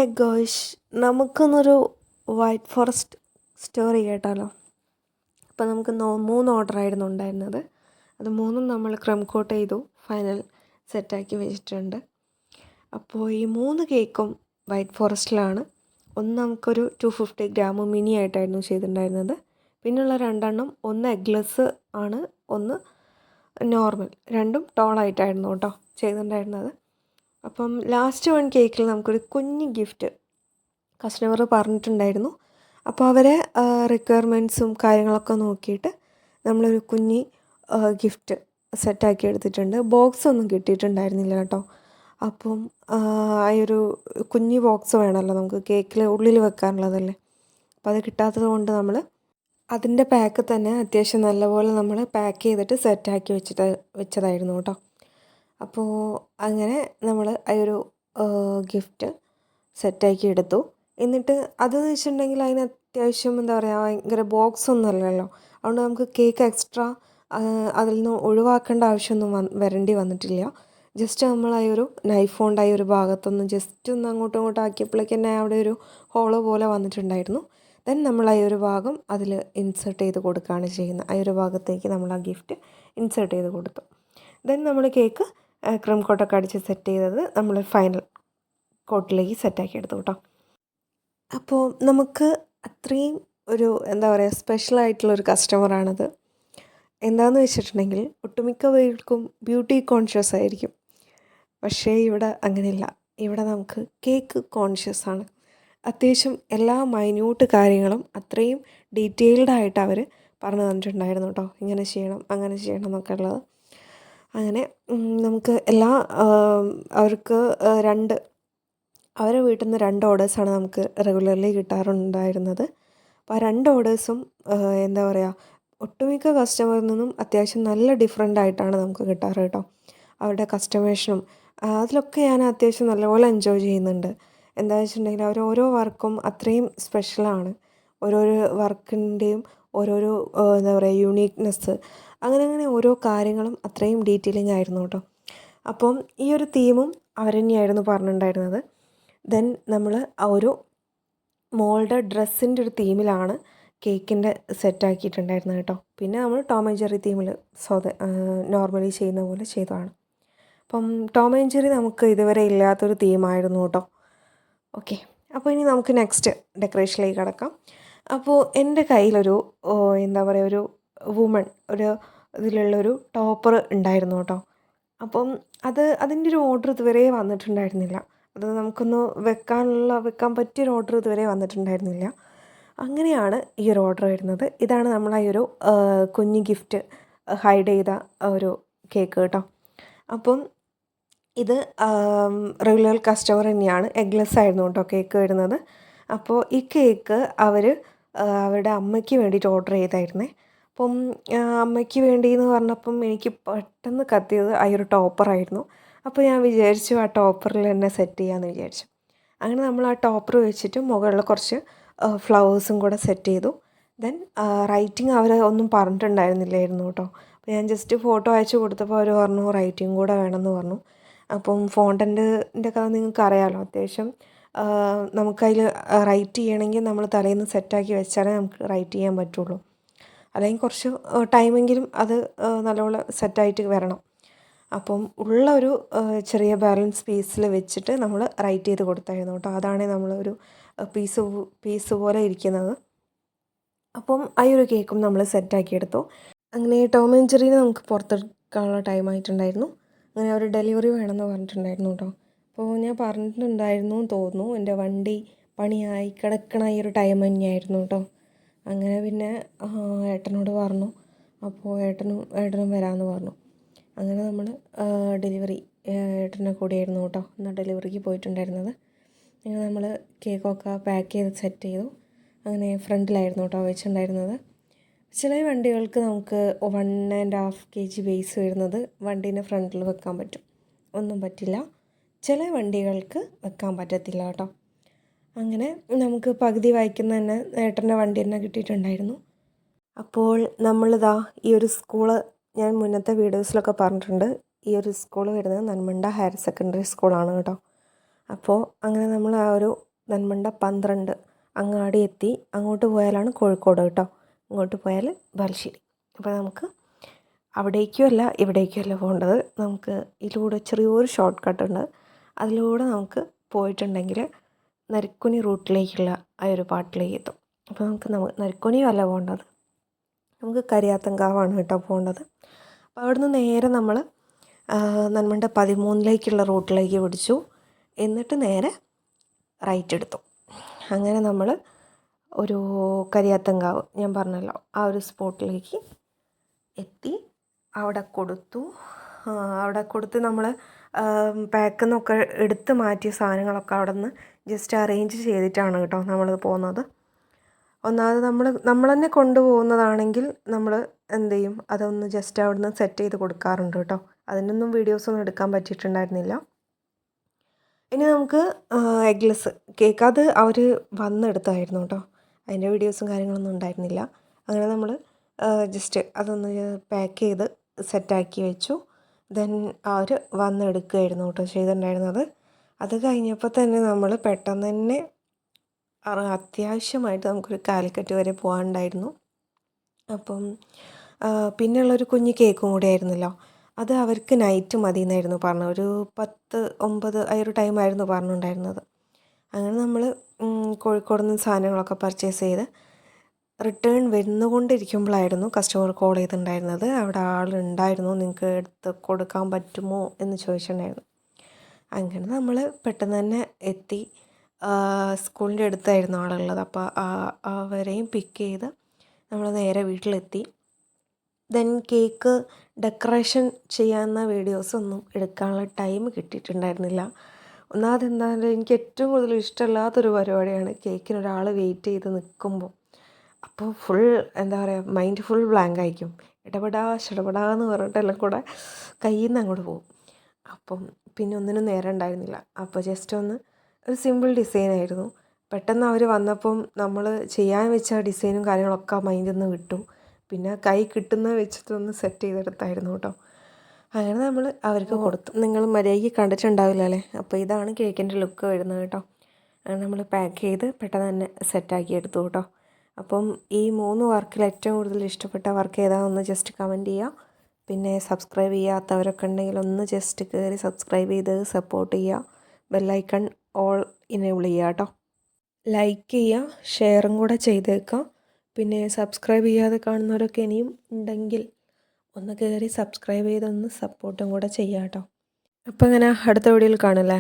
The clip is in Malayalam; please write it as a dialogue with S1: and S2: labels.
S1: ഹേ ഗോയ്ഷ്, നമുക്കൊന്നൊരു വൈറ്റ് ഫോറസ്റ്റ് സ്റ്റോറി കേട്ടാലോ. അപ്പോൾ നമുക്ക് 3 ഓർഡറായിരുന്നു ഉണ്ടായിരുന്നത്. അത് 3ഉം നമ്മൾ ക്രം കോട്ട് ചെയ്തു ഫൈനൽ സെറ്റാക്കി വെച്ചിട്ടുണ്ട്. അപ്പോൾ ഈ 3 കേക്കും വൈറ്റ് ഫോറസ്റ്റിലാണ്. ഒന്ന് നമുക്കൊരു 250 ഗ്രാം മിനി ആയിട്ടായിരുന്നു ചെയ്തിട്ടുണ്ടായിരുന്നത്. പിന്നെയുള്ള 2 ഒന്ന് എഗ്ലെസ് ആണ്, ഒന്ന് നോർമൽ. രണ്ടും ടോളായിട്ടായിരുന്നു കേട്ടോ ചെയ്തിട്ടുണ്ടായിരുന്നത്. അപ്പം ലാസ്റ്റ് 1 കേക്കിൽ നമുക്കൊരു കുഞ്ഞ് ഗിഫ്റ്റ് കസ്റ്റമർ പറഞ്ഞിട്ടുണ്ടായിരുന്നു. അപ്പോൾ അവരെ റിക്വയർമെൻറ്റ്സും കാര്യങ്ങളൊക്കെ നോക്കിയിട്ട് നമ്മളൊരു കുഞ്ഞ് ഗിഫ്റ്റ് സെറ്റാക്കി എടുത്തിട്ടുണ്ട്. ബോക്സ് ഒന്നും കിട്ടിയിട്ടുണ്ടായിരുന്നില്ല കേട്ടോ. അപ്പം ഒരു കുഞ്ഞ് ബോക്സ് വേണമല്ലോ നമുക്ക് കേക്കിൽ ഉള്ളിൽ വെക്കാനുള്ളതല്ലേ. അപ്പോൾ അത് കിട്ടാത്തത് കൊണ്ട് നമ്മൾ അതിൻ്റെ പാക്ക് തന്നെ അത്യാവശ്യം നല്ലപോലെ നമ്മൾ പാക്ക് ചെയ്തിട്ട് സെറ്റാക്കി വെച്ചതായിരുന്നു കേട്ടോ. അപ്പോൾ അങ്ങനെ നമ്മൾ ഒരു ഗിഫ്റ്റ് സെറ്റാക്കി എടുത്തു. എന്നിട്ട് അതെന്ന് വെച്ചിട്ടുണ്ടെങ്കിൽ അതിന് അത്യാവശ്യം എന്താ പറയുക, ഭയങ്കര ബോക്സ് ഒന്നും അല്ലല്ലോ. അതുകൊണ്ട് നമുക്ക് കേക്ക് എക്സ്ട്രാ അതിൽ നിന്ന് ഒഴിവാക്കേണ്ട ആവശ്യമൊന്നും വരേണ്ടി വന്നിട്ടില്ല. ജസ്റ്റ് നമ്മൾ ഒരു നൈഫ് കൊണ്ട് ഒരു ഭാഗത്തൊന്ന് ജസ്റ്റ് ഒന്ന് അങ്ങോട്ടും ഇങ്ങോട്ടും ആക്കിയപ്പോഴേക്ക് തന്നെ അവിടെ ഒരു ഹോളോ പോലെ വന്നിട്ടുണ്ടായിരുന്നു. ദെൻ നമ്മൾ ഒരു ഭാഗം അതിൽ ഇൻസേർട്ട് ചെയ്ത് കൊടുക്കുകയാണ് ചെയ്യുന്നത്. ഒരു ഭാഗത്തേക്ക് നമ്മൾ ആ ഗിഫ്റ്റ് ഇൻസേർട്ട് ചെയ്ത് കൊടുത്തു. ദെൻ നമ്മൾ കേക്ക് ക്രീം കോട്ടൊക്കെ അടിച്ച് സെറ്റ് ചെയ്തത് നമ്മൾ ഫൈനൽ കോട്ടിലേക്ക് സെറ്റാക്കി എടുത്തു കേട്ടോ. അപ്പോൾ നമുക്ക് അത്രയും ഒരു എന്താ പറയുക, സ്പെഷ്യലായിട്ടുള്ളൊരു കസ്റ്റമറാണത്. എന്താണെന്ന് വെച്ചിട്ടുണ്ടെങ്കിൽ ഒട്ടുമിക്ക പേർക്കും ബ്യൂട്ടി കോൺഷ്യസ് ആയിരിക്കും. പക്ഷേ ഇവിടെ അങ്ങനെയല്ല. ഇവിടെ നമുക്ക് കേക്ക് കോൺഷ്യസ് ആണ്. അത്യാവശ്യം എല്ലാ മൈന്യൂട്ട് കാര്യങ്ങളും അത്രയും ഡീറ്റെയിൽഡ് ആയിട്ട് അവർ പറഞ്ഞു തന്നിട്ടുണ്ടായിരുന്നു കേട്ടോ. ഇങ്ങനെ ചെയ്യണം അങ്ങനെ ചെയ്യണം എന്നൊക്കെ ഉള്ളത്. അങ്ങനെ നമുക്ക് എല്ലാ അവർക്ക് അവരെ വീട്ടിൽ നിന്ന് 2 ഓർഡേഴ്സാണ് നമുക്ക് റെഗുലർലി കിട്ടാറുണ്ടായിരുന്നത്. അപ്പോൾ ആ 2 ഓർഡേഴ്സും എന്താ പറയുക, ഒട്ടുമിക്ക കസ്റ്റമറിൽ നിന്നും അത്യാവശ്യം നല്ല ഡിഫറെൻ്റ് ആയിട്ടാണ് നമുക്ക് കിട്ടാറ് കേട്ടോ. അവരുടെ കസ്റ്റമേഷനും അതിലൊക്കെ ഞാൻ അത്യാവശ്യം നല്ലപോലെ എൻജോയ് ചെയ്യുന്നുണ്ട്. എന്താ വെച്ചിട്ടുണ്ടെങ്കിൽ അവർ ഓരോ വർക്കും അത്രയും സ്പെഷ്യലാണ്. ഓരോരോ വർക്കിൻ്റെയും ഓരോരോ എന്താ പറയുക യുണീക്നെസ്, അങ്ങനെ ഓരോ കാര്യങ്ങളും അത്രയും ഡീറ്റെയിലിംഗ് ആയിരുന്നു കേട്ടോ. അപ്പം ഈ ഒരു തീമും അവർ തന്നെയായിരുന്നു പറഞ്ഞിട്ടുണ്ടായിരുന്നത്. ദെൻ നമ്മൾ ആ ഒരു മോളുടെ ഡ്രസ്സിൻ്റെ ഒരു തീമിലാണ് കേക്കിൻ്റെ സെറ്റാക്കിയിട്ടുണ്ടായിരുന്നത് കേട്ടോ. പിന്നെ നമ്മൾ ടോം ആൻഡ് ജെറി തീമിൽ നോർമലി ചെയ്യുന്ന പോലെ ചെയ്തതാണ്. അപ്പം ടോം ആൻഡ് ജെറി നമുക്ക് ഇതുവരെ ഇല്ലാത്തൊരു തീമായിരുന്നു കേട്ടോ. ഓക്കെ, അപ്പോൾ ഇനി നമുക്ക് നെക്സ്റ്റ് ഡെക്കറേഷനിലേക്ക് കടക്കാം. അപ്പോൾ എൻ്റെ കയ്യിലൊരു എന്താ പറയുക, ഒരു വുമൺ ഇതിലുള്ളൊരു ടോപ്പർ ഉണ്ടായിരുന്നു കേട്ടോ. അപ്പം അതിൻ്റെ ഒരു ഓർഡർ ഇതുവരെ വന്നിട്ടുണ്ടായിരുന്നില്ല. അത് നമുക്കൊന്ന് വെക്കാൻ പറ്റിയൊരു ഓർഡർ ഇതുവരെ വന്നിട്ടുണ്ടായിരുന്നില്ല. അങ്ങനെയാണ് ഈ ഒരു ഓർഡർ വരുന്നത്. ഇതാണ് നമ്മൾ ആ ഒരു കുഞ്ഞ് ഗിഫ്റ്റ് ഹൈഡ് ചെയ്ത ഒരു കേക്ക് കേട്ടോ. അപ്പം ഇത് റെഗുലർ കസ്റ്റമർ തന്നെയാണ്. എഗ്ലെസ് ആയിരുന്നു കേട്ടോ കേക്ക് വരുന്നത്. അപ്പോൾ ഈ കേക്ക് അവരുടെ അമ്മയ്ക്ക് വേണ്ടിയിട്ട് ഓർഡർ ചെയ്തായിരുന്നേ. അപ്പം അമ്മയ്ക്ക് വേണ്ടിയെന്ന് പറഞ്ഞപ്പം എനിക്ക് പെട്ടെന്ന് കത്തിയത് ആ ഒരു ടോപ്പറായിരുന്നു. അപ്പോൾ ഞാൻ വിചാരിച്ചു ആ ടോപ്പറിൽ തന്നെ സെറ്റ് ചെയ്യാമെന്ന് വിചാരിച്ചു. അങ്ങനെ നമ്മൾ ആ ടോപ്പർ വെച്ചിട്ട് മുകളിൽ കുറച്ച് ഫ്ലവേഴ്സും കൂടെ സെറ്റ് ചെയ്തു. ദെൻ റൈറ്റിംഗ് അവർ ഒന്നും പറഞ്ഞിട്ടുണ്ടായിരുന്നില്ലായിരുന്നു കേട്ടോ. അപ്പോൾ ഞാൻ ജസ്റ്റ് ഫോട്ടോ അയച്ചു കൊടുത്തപ്പോൾ അവർ പറഞ്ഞു റൈറ്റിംഗ് കൂടെ വേണമെന്ന് പറഞ്ഞു. അപ്പം ഫോണ്ടൻറ്റിൻ്റെ കഥ നിങ്ങൾക്ക് അറിയാമല്ലോ. അത്യാവശ്യം നമുക്കതിൽ റൈറ്റ് ചെയ്യണമെങ്കിൽ നമ്മൾ തലേന്ന് സെറ്റാക്കി വെച്ചാലേ നമുക്ക് റൈറ്റ് ചെയ്യാൻ പറ്റുള്ളൂ. അല്ലെങ്കിൽ കുറച്ച് ടൈമെങ്കിലും അത് നല്ലപോലെ സെറ്റായിട്ട് വരണം. അപ്പം ഉള്ള ഒരു ചെറിയ ബാലൻസ് പീസിൽ വെച്ചിട്ട് നമ്മൾ റൈറ്റ് ചെയ്ത് കൊടുത്തായിരുന്നു കേട്ടോ. അതാണ് നമ്മളൊരു പീസ് പോലെ ഇരിക്കുന്നത്. അപ്പം ആ ഒരു കേക്കും നമ്മൾ സെറ്റാക്കിയെടുത്തു. അങ്ങനെ ടോം ആൻഡ് ജെറിനെ നമുക്ക് പുറത്തെടുക്കാനുള്ള ടൈം ആയിട്ടുണ്ടായിരുന്നു. അങ്ങനെ അവർ ഡെലിവറി വേണമെന്ന് പറഞ്ഞിട്ടുണ്ടായിരുന്നു കേട്ടോ. അപ്പോൾ ഞാൻ പറഞ്ഞിട്ടുണ്ടായിരുന്നു തോന്നുന്നു, എൻ്റെ വണ്ടി പണിയായി കിടക്കണ ഈ ഒരു ടൈം തന്നെയായിരുന്നു കേട്ടോ. അങ്ങനെ പിന്നെ ഏട്ടനോട് പറഞ്ഞു. അപ്പോൾ ഏട്ടനും വരാമെന്ന് പറഞ്ഞു. അങ്ങനെ നമ്മൾ ഡെലിവറി ഏട്ടൻ്റെ കൂടെയായിരുന്നു കേട്ടോ എന്നാൽ ഡെലിവറിക്ക് പോയിട്ടുണ്ടായിരുന്നത്. അങ്ങനെ നമ്മൾ കേക്കൊക്കെ പാക്ക് ചെയ്ത് സെറ്റ് ചെയ്തു. അങ്ങനെ ഫ്രണ്ടിലായിരുന്നു കേട്ടോ വെച്ചിട്ടുണ്ടായിരുന്നത്. ചില വണ്ടികൾക്ക് നമുക്ക് 1.5 kg ബേസ് വരുന്നത് വണ്ടീൻ്റെ ഫ്രണ്ടിൽ വെക്കാൻ പറ്റും. ഒന്നും പറ്റില്ല. ചില വണ്ടികൾക്ക് വെക്കാൻ പറ്റത്തില്ല കേട്ടോ. അങ്ങനെ നമുക്ക് പകുതി വായിക്കുന്ന തന്നെ ഏട്ടൻ്റെ വണ്ടി തന്നെ കിട്ടിയിട്ടുണ്ടായിരുന്നു. അപ്പോൾ നമ്മളിതാ ഈ ഒരു സ്കൂള് ഞാൻ മുന്നത്തെ വീഡിയോസിലൊക്കെ പറഞ്ഞിട്ടുണ്ട്. ഈ ഒരു സ്കൂൾ വരുന്നത് നന്മണ്ട ഹയർ സെക്കൻഡറി സ്കൂളാണ് കേട്ടോ. അപ്പോൾ അങ്ങനെ നമ്മൾ ആ ഒരു നന്മണ്ട 12 അങ്ങാടി എത്തി. അങ്ങോട്ട് പോയാലാണ് കോഴിക്കോട് കേട്ടോ. ഇങ്ങോട്ട് പോയാൽ ബാലുശ്ശേരി. അപ്പോൾ നമുക്ക് അവിടേക്കും അല്ല ഇവിടേക്കും അല്ല പോകേണ്ടത്. നമുക്ക് ഇതിലൂടെ ചെറിയൊരു ഷോർട്ട് കട്ട് ഉണ്ട്. അതിലൂടെ നമുക്ക് പോയിട്ടുണ്ടെങ്കിൽ നരിക്കുനി റൂട്ടിലേക്കുള്ള ആ ഒരു പാട്ടിലേക്ക് എത്തും. അപ്പോൾ നമുക്ക് നരിക്കുനിയും അല്ല പോകേണ്ടത്, നമുക്ക് കരിയാത്തൻകാവാണ് കേട്ടോ പോകേണ്ടത്. അപ്പോൾ അവിടുന്ന് നേരെ നമ്മൾ നന്മണ്ട 13 റൂട്ടിലേക്ക് പിടിച്ചു. എന്നിട്ട് നേരെ റൈറ്റ് എടുത്തു. അങ്ങനെ നമ്മൾ ഒരു കരിയാത്തൻകാവ് ഞാൻ പറഞ്ഞല്ലോ ആ ഒരു സ്പോട്ടിലേക്ക് എത്തി. അവിടെ കൊടുത്ത് നമ്മൾ പാക്കിൽ നിന്നൊക്കെ എടുത്ത് മാറ്റിയ സാധനങ്ങളൊക്കെ അവിടെ നിന്ന് ജസ്റ്റ് അറേഞ്ച് ചെയ്തിട്ടാണ് കേട്ടോ നമ്മളത് പോകുന്നത്. ഒന്നാമത് നമ്മൾ തന്നെ കൊണ്ടുപോകുന്നതാണെങ്കിൽ നമ്മൾ എന്ത് ചെയ്യും, അതൊന്ന് ജസ്റ്റ് അവിടെ നിന്ന് സെറ്റ് ചെയ്ത് കൊടുക്കാറുണ്ട് കേട്ടോ. അതിനൊന്നും വീഡിയോസൊന്നും എടുക്കാൻ പറ്റിയിട്ടുണ്ടായിരുന്നില്ല. ഇനി നമുക്ക് എഗ്ലെസ് കേക്ക്, അത് അവർ വന്നെടുത്തായിരുന്നു കേട്ടോ. അതിൻ്റെ വീഡിയോസും കാര്യങ്ങളൊന്നും ഉണ്ടായിരുന്നില്ല. അങ്ങനെ നമ്മൾ ജസ്റ്റ് അതൊന്ന് പാക്ക് ചെയ്ത് സെറ്റാക്കി വെച്ചു. ദെൻ അവർ വന്നെടുക്കുകയായിരുന്നു കേട്ടോ ചെയ്തിട്ടുണ്ടായിരുന്നത്. അത് കഴിഞ്ഞപ്പോൾ തന്നെ നമ്മൾ പെട്ടെന്ന് തന്നെ അത്യാവശ്യമായിട്ട് നമുക്കൊരു കാലിക്കറ്റ് വരെ പോകാനുണ്ടായിരുന്നു. അപ്പം പിന്നെയുള്ളൊരു കുഞ്ഞ് കേക്കും കൂടി ആയിരുന്നല്ലോ, അത് അവർക്ക് നൈറ്റ് മതി എന്നായിരുന്നു പറഞ്ഞത്. ഒരു 10-9 ആ ഒരു ടൈമായിരുന്നു പറഞ്ഞിട്ടുണ്ടായിരുന്നത്. അങ്ങനെ നമ്മൾ കോഴിക്കോട് നിന്ന് സാധനങ്ങളൊക്കെ പർച്ചേസ് ചെയ്ത് റിട്ടേൺ വന്നുകൊണ്ടിരിക്കുമ്പോഴായിരുന്നു കസ്റ്റമർ കോൾ ചെയ്തിട്ടുണ്ടായിരുന്നത്. അവിടെ ആളുണ്ടായിരുന്നു, നിങ്ങൾക്ക് എടുത്ത് കൊടുക്കാൻ പറ്റുമോ എന്ന് ചോദിച്ചിട്ടുണ്ടായിരുന്നു. അങ്ങനെ നമ്മൾ പെട്ടെന്ന് തന്നെ എത്തി. സ്കൂളിൻ്റെ അടുത്തായിരുന്നു ആളുള്ളത്. അപ്പോൾ അവരെയും പിക്ക് ചെയ്ത് നമ്മൾ നേരെ വീട്ടിലെത്തി. ദെൻ കേക്ക് ഡെക്കറേഷൻ ചെയ്യാവുന്ന വീഡിയോസൊന്നും എടുക്കാനുള്ള ടൈം കിട്ടിയിട്ടുണ്ടായിരുന്നില്ല. ഒന്നാമത് എന്താണെന്ന് എനിക്ക് ഏറ്റവും കൂടുതൽ ഇഷ്ടമില്ലാത്തൊരു പരിപാടിയാണ് കേക്കിന് ഒരാൾ വെയിറ്റ് ചെയ്ത് നിൽക്കുമ്പോൾ. അപ്പോൾ ഫുൾ എന്താ പറയുക, മൈൻഡ് ഫുൾ ബ്ലാങ്ക് ആയിരിക്കും. ഷടപടാന്ന് പറഞ്ഞിട്ടെല്ലാം കൂടെ കയ്യിൽ നിന്ന് അങ്ങോട്ട് പോകും. അപ്പം പിന്നെ ഒന്നിനും നേരം ഉണ്ടായിരുന്നില്ല. അപ്പോൾ ജസ്റ്റ് ഒരു സിമ്പിൾ ഡിസൈനായിരുന്നു. പെട്ടെന്ന് അവർ വന്നപ്പം നമ്മൾ ചെയ്യാൻ വെച്ച ഡിസൈനും കാര്യങ്ങളൊക്കെ മൈൻഡിൽ നിന്ന് വിട്ടു. പിന്നെ കൈ കിട്ടുന്ന വെച്ചിട്ടൊന്ന് സെറ്റ് ചെയ്തെടുത്തായിരുന്നു കേട്ടോ. അങ്ങനെ നമ്മൾ അവർക്ക് കൊടുത്തു. നിങ്ങൾ മര്യാദയ്ക്ക് കണ്ടിട്ടുണ്ടാവില്ല അല്ലേ. അപ്പോൾ ഇതാണ് കേക്കിൻ്റെ ലുക്ക് വരുന്നത് കേട്ടോ. അങ്ങനെ നമ്മൾ പാക്ക് ചെയ്ത് പെട്ടെന്ന് തന്നെ സെറ്റാക്കി എടുത്തു കേട്ടോ. അപ്പം ഈ 3 വർക്കിൽ ഏറ്റവും കൂടുതൽ ഇഷ്ടപ്പെട്ട വർക്ക് ഏതാണെന്ന് ജസ്റ്റ് കമൻറ്റ് ചെയ്യുക. പിന്നെ സബ്സ്ക്രൈബ് ചെയ്യാത്തവരൊക്കെ ഉണ്ടെങ്കിൽ ഒന്ന് ജസ്റ്റ് കയറി സബ്സ്ക്രൈബ് ചെയ്ത് സപ്പോർട്ട് ചെയ്യുക. ബെല്ലൈക്കൺ ഓൾ ഇനേബിൾ ചെയ്യുക കേട്ടോ. ലൈക്ക് ചെയ്യുക, ഷെയറും കൂടെ ചെയ്തേക്കാം. പിന്നെ സബ്സ്ക്രൈബ് ചെയ്യാതെ കാണുന്നവരൊക്കെ ഇനിയും ഉണ്ടെങ്കിൽ ഒന്ന് കയറി സബ്സ്ക്രൈബ് ചെയ്തൊന്ന് സപ്പോർട്ടും കൂടെ ചെയ്യാം കേട്ടോ. അപ്പോൾ അങ്ങനെ അടുത്ത വീഡിയോയിൽ കാണല്ലേ.